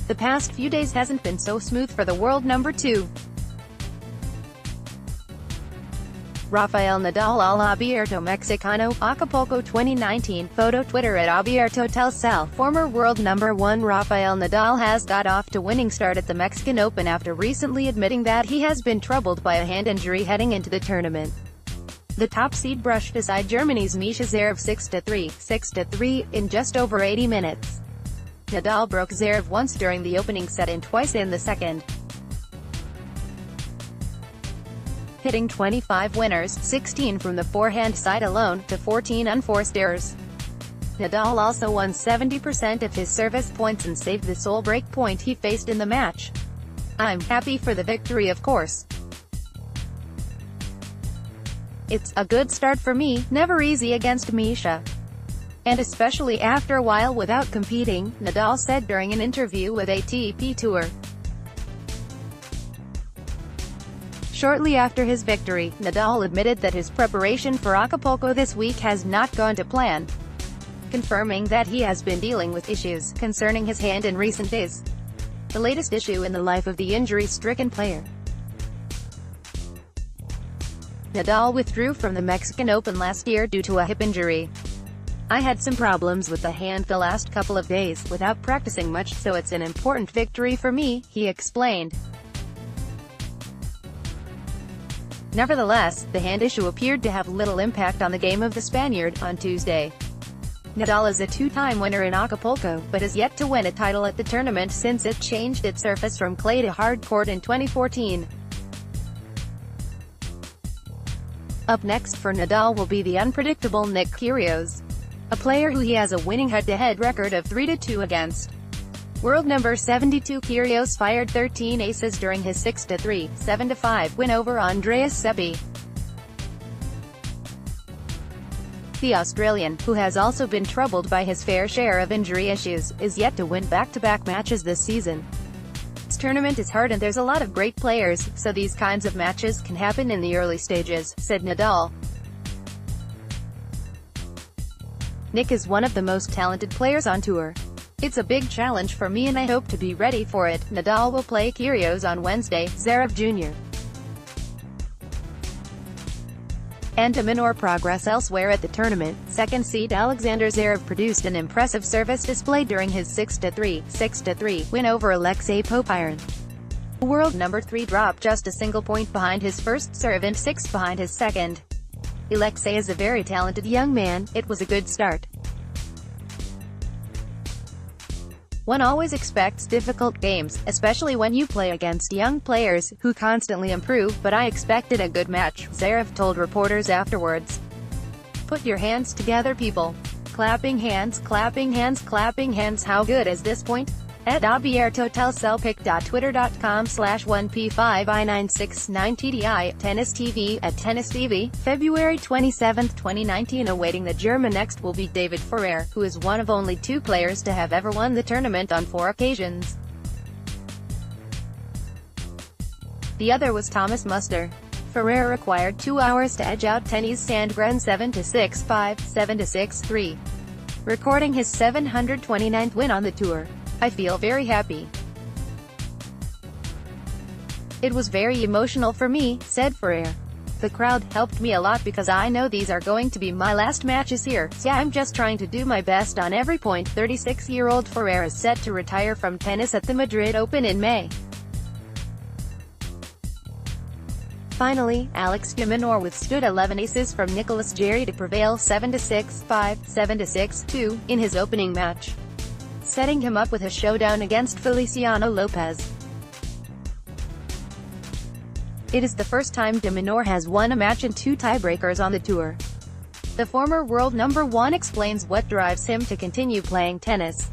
The past few days hasn't been so smooth for the world number 2. Rafael Nadal al Abierto Mexicano, Acapulco 2019. Photo Twitter at Abierto Telcel. Former world number 1 Rafael Nadal has got off to a winning start at the Mexican Open after recently admitting that he has been troubled by a hand injury heading into the tournament. The top seed brushed aside Germany's Mischa Zverev 6-3, 6-3, in just over 80 minutes. Nadal broke Zverev once during the opening set and twice in the second, hitting 25 winners, 16 from the forehand side alone, to 14 unforced errors. Nadal also won 70% of his service points and saved the sole break point he faced in the match. "I'm happy for the victory, of course. It's a good start for me, never easy against Mischa. And especially after a while without competing," Nadal said during an interview with ATP Tour. Shortly after his victory, Nadal admitted that his preparation for Acapulco this week has not gone to plan, confirming that he has been dealing with issues concerning his hand in recent days, the latest issue in the life of the injury-stricken player. Nadal withdrew from the Mexican Open last year due to a hip injury. "I had some problems with the hand the last couple of days, without practicing much, so it's an important victory for me," he explained. Nevertheless, the hand issue appeared to have little impact on the game of the Spaniard on Tuesday. Nadal is a two-time winner in Acapulco, but has yet to win a title at the tournament since it changed its surface from clay to hard court in 2014. Up next for Nadal will be the unpredictable Nick Kyrgios, a player who he has a winning head-to-head record of 3-2 against. World number 72 Kyrgios fired 13 aces during his 6-3, 7-5 win over Andreas Seppi. The Australian, who has also been troubled by his fair share of injury issues, is yet to win back-to-back matches this season. This tournament is hard and there's a lot of great players, so these kinds of matches can happen in the early stages, said Nadal. "Nick is one of the most talented players on tour. It's a big challenge for me and I hope to be ready for it." Nadal will play Kyrgios on Wednesday. Zverev Jr. and de Minaur progress elsewhere at the tournament. Second seed Alexander Zverev produced an impressive service display during his 6-3, 6-3 win over Alexei Popyrin. The world number 3 dropped just a single point behind his first serve and 6 behind his second. "Alexei is a very talented young man, it was a good start. One always expects difficult games, especially when you play against young players, who constantly improve, but I expected a good match," Zverev told reporters afterwards. "Put your hands together, people. Clapping hands, clapping hands, clapping hands. How good is this point?" At Abierto Telcel. pic.twitter.com/1p5i969tdi. Tennis TV. At Tennis TV, February 27, 2019. Awaiting the German next will be David Ferrer, who is one of only 2 players to have ever won the tournament on 4 occasions. The other was Thomas Muster. Ferrer required 2 hours to edge out tennis Sandgren 7-6, 5, 7-6, 3, recording his 729th win on the tour. "I feel very happy. It was very emotional for me," said Ferrer. "The crowd helped me a lot because I know these are going to be my last matches here, so I'm just trying to do my best on every point." 36-year-old Ferrer is set to retire from tennis at the Madrid Open in May. Finally, Alex de Minaur withstood 11 aces from Nicolas Jarry to prevail 7-6, 5, 7-6, 2, in his opening match, setting him up with a showdown against Feliciano Lopez. It is the first time de Minaur has won a match in 2 tiebreakers on the tour. The former world number 1 explains what drives him to continue playing tennis.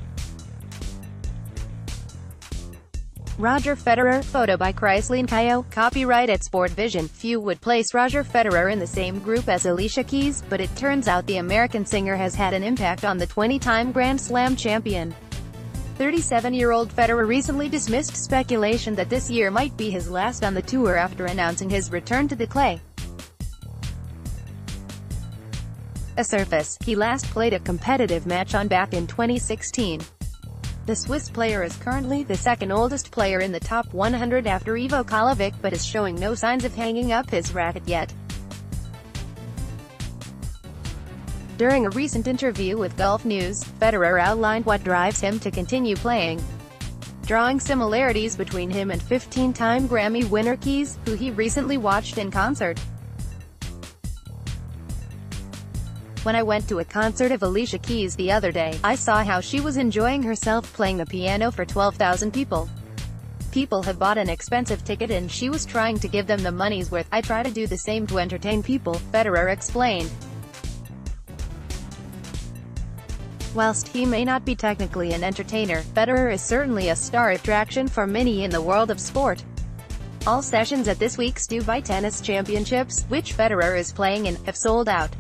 Roger Federer. Photo by Chrysaline Cayo. Copyright at Sport Vision. Few would place Roger Federer in the same group as Alicia Keys, but it turns out the American singer has had an impact on the 20-time Grand Slam champion. 37-year-old Federer recently dismissed speculation that this year might be his last on the tour after announcing his return to the clay, a surface he last played a competitive match on back in 2016. The Swiss player is currently the second oldest player in the top 100 after Ivo Kolovic, but is showing no signs of hanging up his racket yet. During a recent interview with Golf News, Federer outlined what drives him to continue playing, drawing similarities between him and 15-time Grammy winner Keys, who he recently watched in concert. When I went to a concert of Alicia Keys the other day, I saw how she was enjoying herself playing the piano for 12,000 people. People have bought an expensive ticket and she was trying to give them the money's worth. I try to do the same to entertain people, Federer explained. Whilst he may not be technically an entertainer, Federer is certainly a star attraction for many in the world of sport. All sessions at this week's Dubai Tennis Championships, which Federer is playing in, have sold out.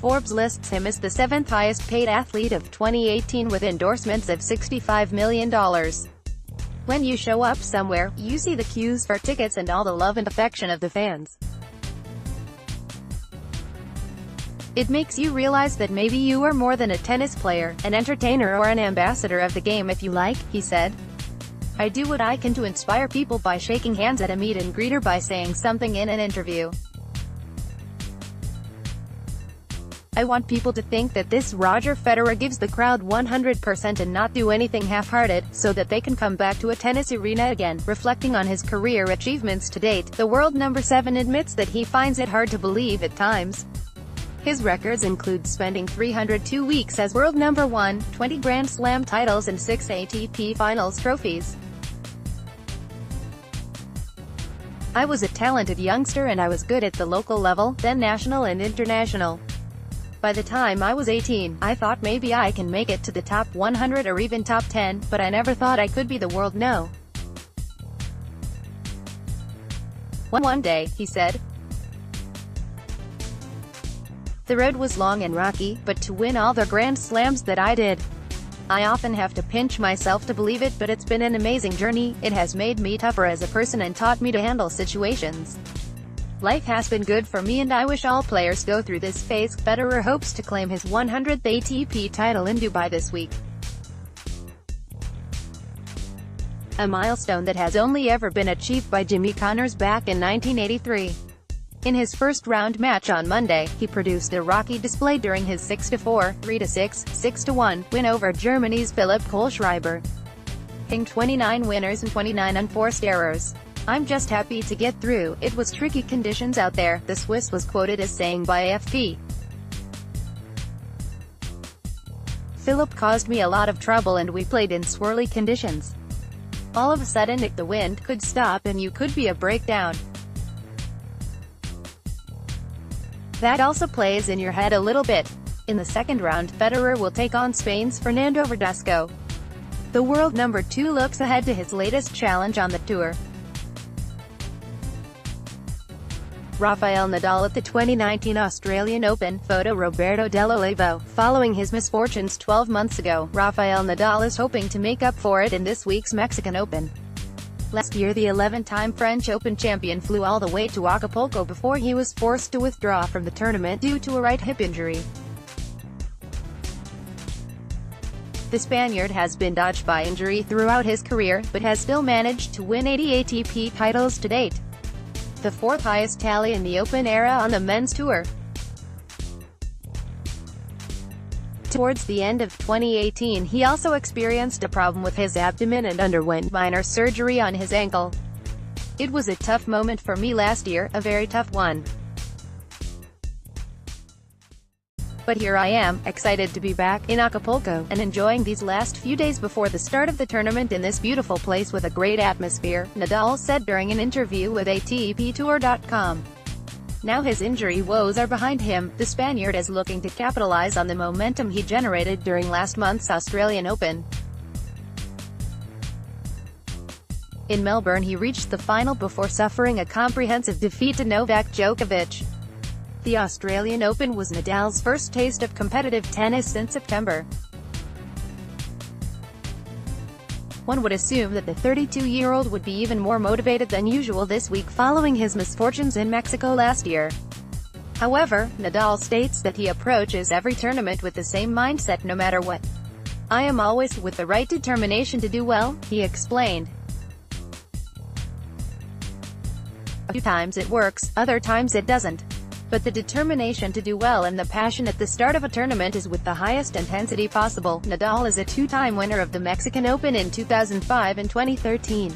Forbes lists him as the 7th highest paid athlete of 2018 with endorsements of $65 million. When you show up somewhere, you see the queues for tickets and all the love and affection of the fans. It makes you realize that maybe you are more than a tennis player, an entertainer or an ambassador of the game if you like, he said. I do what I can to inspire people by shaking hands at a meet and greet or by saying something in an interview. I want people to think that this Roger Federer gives the crowd 100% and not do anything half-hearted, so that they can come back to a tennis arena again. Reflecting on his career achievements to date, the world number 7 admits that he finds it hard to believe at times. His records include spending 302 weeks as world number 1, 20 Grand Slam titles and 6 ATP Finals trophies. I was a talented youngster and I was good at the local level, then national and international. By the time I was 18, I thought maybe I can make it to the top 100 or even top 10, but I never thought I could be the world no. One day, he said. The road was long and rocky, but to win all the Grand Slams that I did, I often have to pinch myself to believe it, but it's been an amazing journey. It has made me tougher as a person and taught me to handle situations. Life has been good for me and I wish all players go through this phase. Federer hopes to claim his 100th ATP title in Dubai this week, a milestone that has only ever been achieved by Jimmy Connors back in 1983. In his first round match on Monday, he produced a rocky display during his 6-4, 3-6, 6-1 win over Germany's Philipp Kohlschreiber, hitting 29 winners and 29 unforced errors. I'm just happy to get through. It was tricky conditions out there, the Swiss was quoted as saying by AFP. Philipp caused me a lot of trouble and we played in swirly conditions. All of a sudden the wind could stop and you could be a breakdown. That also plays in your head a little bit. In the second round, Federer will take on Spain's Fernando Verdasco. The world number 2 looks ahead to his latest challenge on the tour. Rafael Nadal at the 2019 Australian Open. Photo Roberto Dell'Olivo. Following his misfortunes 12 months ago, Rafael Nadal is hoping to make up for it in this week's Mexican Open. Last year the 11-time French Open champion flew all the way to Acapulco before he was forced to withdraw from the tournament due to a right hip injury. The Spaniard has been dogged by injury throughout his career, but has still managed to win 80 ATP titles to date, the 4th highest tally in the Open era on the men's tour. Towards the end of 2018 he also experienced a problem with his abdomen and underwent minor surgery on his ankle. It was a tough moment for me last year, a very tough one. But here I am, excited to be back in Acapulco, and enjoying these last few days before the start of the tournament in this beautiful place with a great atmosphere, Nadal said during an interview with ATPTour.com. Now his injury woes are behind him, the Spaniard is looking to capitalize on the momentum he generated during last month's Australian Open. In Melbourne he reached the final before suffering a comprehensive defeat to Novak Djokovic. The Australian Open was Nadal's first taste of competitive tennis since September. One would assume that the 32-year-old would be even more motivated than usual this week following his misfortunes in Mexico last year. However, Nadal states that he approaches every tournament with the same mindset no matter what. "I am always with the right determination to do well," he explained. "A few times it works, other times it doesn't. But the determination to do well and the passion at the start of a tournament is with the highest intensity possible." Nadal is a two-time winner of the Mexican Open in 2005 and 2013.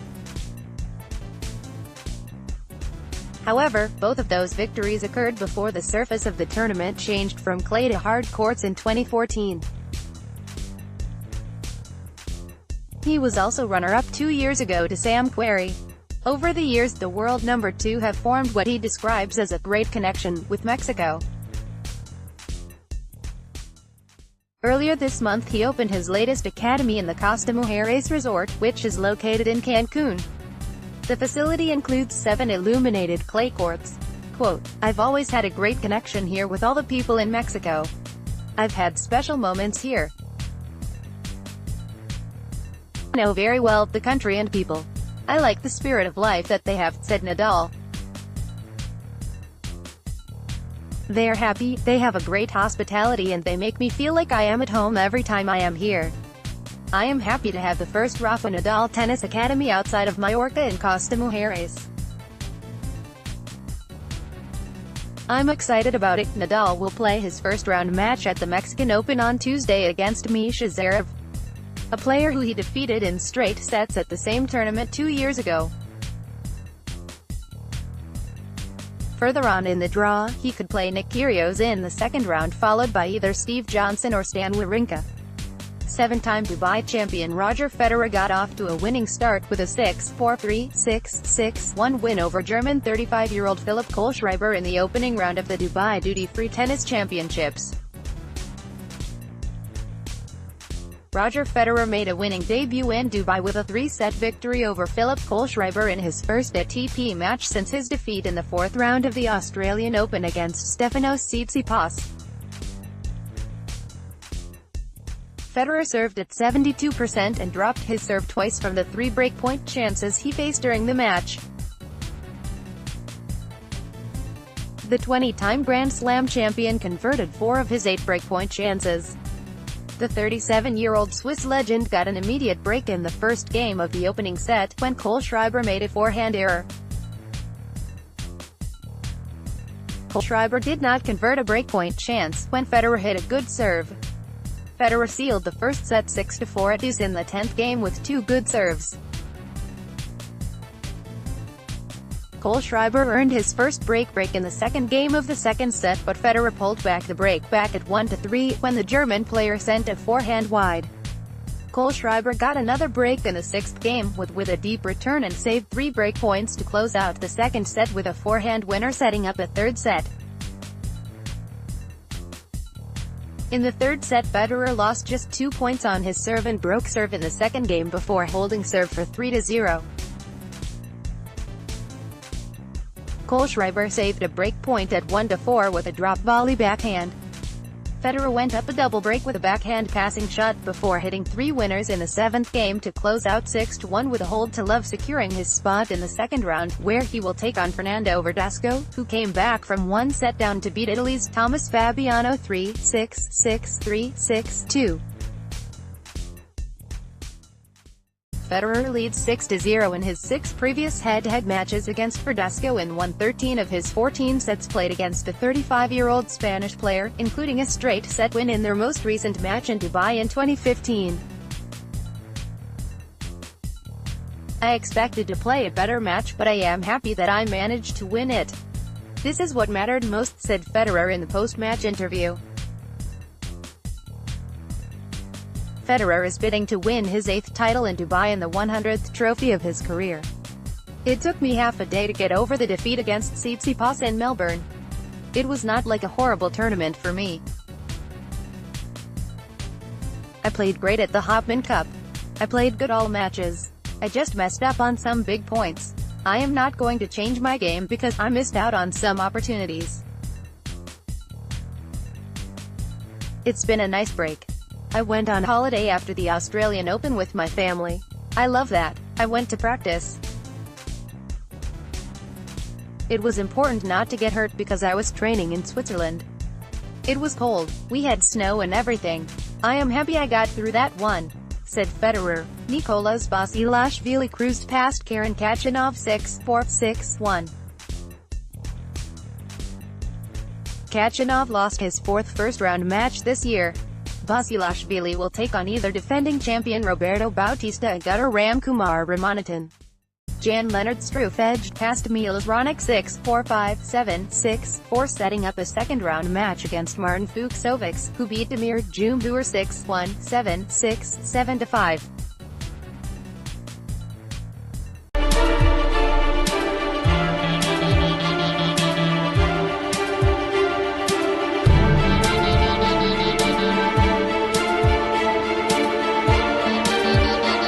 However, both of those victories occurred before the surface of the tournament changed from clay to hard courts in 2014. He was also runner-up 2 years ago to Sam Querrey. Over the years, the world number 2 have formed what he describes as a great connection with Mexico. Earlier this month he opened his latest academy in the Costa Mujeres Resort, which is located in Cancun. The facility includes 7 illuminated clay courts. Quote, "I've always had a great connection here with all the people in Mexico. I've had special moments here. I know very well the country and people. I like the spirit of life that they have," said Nadal. "They're happy, they have a great hospitality and they make me feel like I am at home every time I am here. I am happy to have the first Rafa Nadal Tennis Academy outside of Mallorca and Costa Mujeres. I'm excited about it." Nadal will play his first-round match at the Mexican Open on Tuesday against Misha Zverev, a player who he defeated in straight sets at the same tournament 2 years ago. Further on in the draw, he could play Nick Kyrgios in the second round, followed by either Steve Johnson or Stan Wawrinka. 7-time Dubai champion Roger Federer got off to a winning start with a 6-4-3, 6-6-1 win over German 35-year-old Philipp Kohlschreiber in the opening round of the Dubai Duty-Free Tennis Championships. Roger Federer made a winning debut in Dubai with a 3-set victory over Philipp Kohlschreiber in his first ATP match since his defeat in the 4th round of the Australian Open against Stefanos Tsitsipas. Federer served at 72% and dropped his serve twice from the 3 breakpoint chances he faced during the match. The 20-time Grand Slam champion converted 4 of his 8 breakpoint chances. The 37-year-old Swiss legend got an immediate break in the first game of the opening set, when Kohlschreiber made a forehand error. Kohlschreiber did not convert a breakpoint chance, when Federer hit a good serve. Federer sealed the first set 6-4 at deuce in the 10th game with 2 good serves. Kohlschreiber earned his first break in the second game of the second set, but Federer pulled back the break back at 1-3, when the German player sent a forehand wide. Kohlschreiber got another break in the 6th game, with a deep return and saved 3 break points to close out the second set with a forehand winner, setting up a third set. In the third set, Federer lost just 2 points on his serve and broke serve in the second game before holding serve for 3-0. Kohlschreiber saved a break point at 1-4 with a drop volley backhand. Federer went up a double break with a backhand passing shot before hitting 3 winners in the 7th game to close out 6-1 with a hold to love, securing his spot in the second round, where he will take on Fernando Verdasco, who came back from 1 set down to beat Italy's Thomas Fabiano 3-6, 6-3, 6-2. Federer leads 6-0 in his 6 previous head-to-head matches against Verdasco and won 13 of his 14 sets played against the 35-year-old Spanish player, including a straight-set win in their most recent match in Dubai in 2015. "I expected to play a better match, but I am happy that I managed to win it. This is what mattered most," said Federer in the post-match interview. Federer is bidding to win his 8th title in Dubai and the 100th trophy of his career. "It took me half a day to get over the defeat against Tsitsipas in Melbourne. It was not like a horrible tournament for me. I played great at the Hopman Cup. I played good all matches. I just messed up on some big points. I am not going to change my game because I missed out on some opportunities. It's been a nice break. I went on holiday after the Australian Open with my family. I love that. I went to practice. It was important not to get hurt because I was training in Switzerland. It was cold, we had snow and everything. I am happy I got through that one," said Federer. Nicolas Basilashvili cruised past Karen Khachanov 6-4, 6-1. Khachanov lost his fourth first-round match this year. Basilashvili will take on either defending champion Roberto Bautista Agut or Ramkumar Ramanathan. Jan-Lennard Struff edged past Milos Raonic 6-4, 5-7, 6-4, setting up a second-round match against Martin Fucsovics, who beat Damir Dzumhur 6-1, 7-6, 7-5.